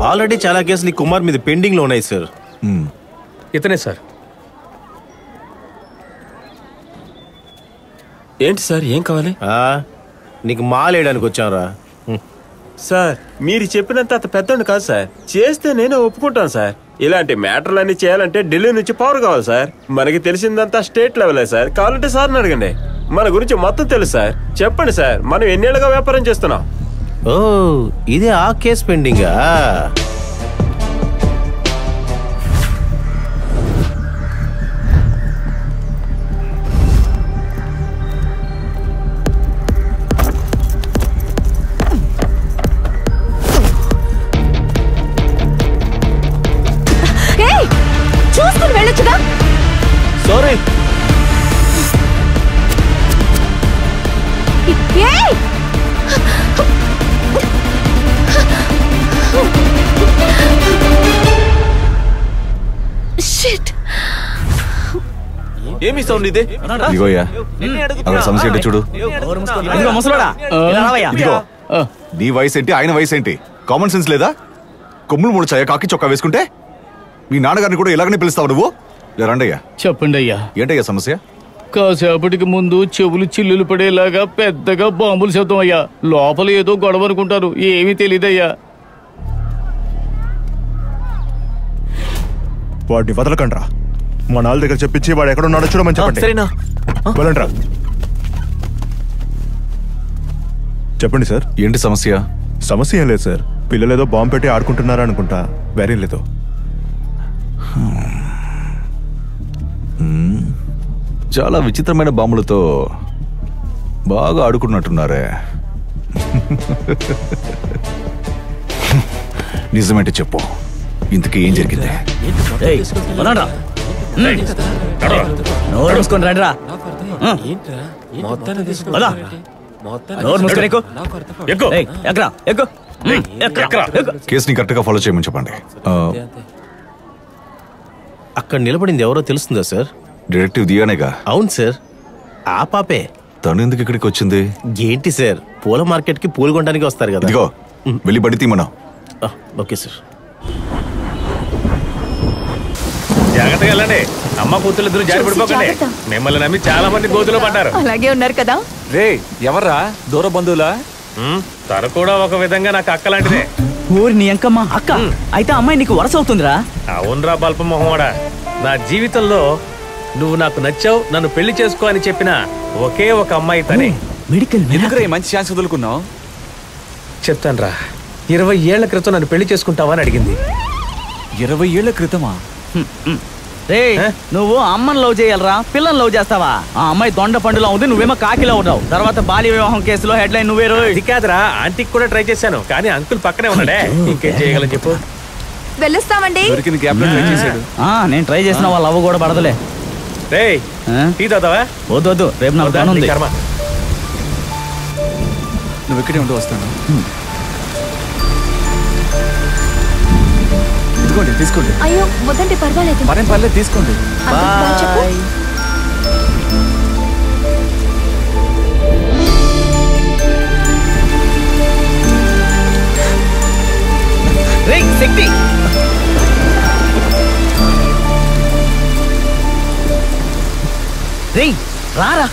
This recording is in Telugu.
ఆల్రెడీ చాలా కేసులు ఈ కుమార్ మీద పెండింగ్ లో ఉన్నాయి సార్. ఇతనే సార్. ఏంటి సార్, ఏం కావాలి? నీకు మాలేయడానికి వచ్చాను సార్. మీరు చెప్పినంత అంత పెద్దోడు కాదు సార్, చేస్తే నేనే ఒప్పుకుంటాను సార్. ఇలాంటి మ్యాటర్లన్నీ చేయాలంటే ఢిల్లీ నుంచి పవర్ కావాలి సార్. మనకి తెలిసిందంతా స్టేట్ లెవెలే సార్. కావాలంటే సార్ని అడగండి, మన గురించి మొత్తం తెలుసు సార్. చెప్పండి సార్, మనం ఎన్నేళ్ళుగా వ్యాపారం చేస్తున్నాం? ఓ, ఇదే ఆ కేసు పెండింగా? చూసుకుని వెళ్ళొచ్చుగా. సారీ. ఏమి సౌండ్ ఇదే? ఇదిగోయ్యా, అక్కడ సమస్య ఏంటి చూడు. ఇదిగో, నీ వయసు ఏంటి, ఆయన వయసు ఏంటి? కామన్ సెన్స్ లేదా? కొమ్ములు మూడు చాయ కాకి చొక్కా వేసుకుంటే మీ నాన్నగారిని కూడా ఇలాగనే పిలుస్తావు నువ్వు? రండయ్యా. చెప్పండి అయ్యా. ఏంటయ్యా సమస్య? కాసేపటికి ముందు చెవులు చిల్లులు పడేలాగా పెద్దగా బాంబులు శబ్దం అయ్యా. లోపల ఏదో గొడవ అనుకుంటారు, ఏమీ తెలీదయ్యా. వాడిని వదలకండ్రా. మా నాన్న దగ్గర చెప్పించి వాడు ఎక్కడున్నాడో చూడమని చెప్పండి. సరేనా? వెళ్ళండ్రా. చెప్పండి సార్. ఏంటి సమస్య? సమస్య ఏం లేదు సార్, పిల్లలు ఏదో బాంబు పెట్టి ఆడుకుంటున్నారా అనుకుంటా, వేరే లేదు. చాలా విచిత్రమైన బాంబులతో బాగా ఆడుకున్నట్టున్నారే. నిజమేంటి చెప్పు, ఇంతకీ ఏం జరిగింది? కేసుని కరెక్ట్ గా ఫాలో చేయమని చెప్పండి. అక్కడ నిలబడింది ఎవరో తెలుస్తుందా సార్? డిటెక్టివ్ దియానేగా? అవును సార్, ఆ పాపే. తను ఎందుకు ఇక్కడికి వచ్చింది? ఏంటి సార్, పూల మార్కెట్ కి పూలు కొనడానికి వస్తారు కదా. ఇదిగో, వెళ్ళి బడి తీమన్నా. Okay sir. జాగ్రత్తగా వెళ్ళండి, అమ్మ కూతురు ఇద్దరు జారి పడిపోకండి. మిమ్మల్ని నమ్మి చాలా మంది గోతులో పడ్డారు. అలాగే ఉన్నారు కదా. రే, ఎవర్రా? దూర బంధువులా? తను కూడా ఒక విధంగా నాకు అక్క లాంటిదే. ఊరి నీ అంకమ్మ అక్క అయితే అమ్మాయి నీకు వరస అవుతుందిరా? అవునరా బల్ప మొహమ్మడా, నా జీవితంలో నువ్వు నాకు నచ్చావు, నన్ను పెళ్లి చేసుకో అని చెప్పిన ఒకే ఒక అమ్మాయి తనే. మెడికల్ ఎందుకురా మంచి ఛాన్స్ వదులుకున్నావు? చెప్తాను రా. 20 ఏళ్ల క్రితం నన్ను పెళ్లి చేసుకుంటావా అని అడిగింది. 20 ఏళ్ల క్రితమా? రే, నువ్వు అమ్మని లవ్ చేయాలరా, పిల్లని లవ్ చేస్తావా? ఆ అమ్మాయి దొండ పండులో ఉంది, నువ్వేమో కాకిలో ఉన్నావు. తర్వాత బాల్య వివాహం కేసులో హెడ్లైన్ నువ్వే. ఇది కాదురా, ఆంటీకి కూడా ట్రై చేశాను, కానీ అంకుల్ పక్కనే ఉన్నాడే. ఇంకేం చేయగలని చెప్పు. వెళ్ళొస్తామండి. నేను ట్రై చేసిన వాళ్ళ అవ్వ కూడా పడదులే. రే, టీ తాగుతావా? వద్దు, రేపు నాకు పని ఉంది. నువ్వు ఇక్కడే ఉంటూ వస్తాను. తీసుకోండి. అయ్యో వద్దండి, పర్వాలేదు. మరేం పర్లేదు, తీసుకోండి. శక్తి, రారా.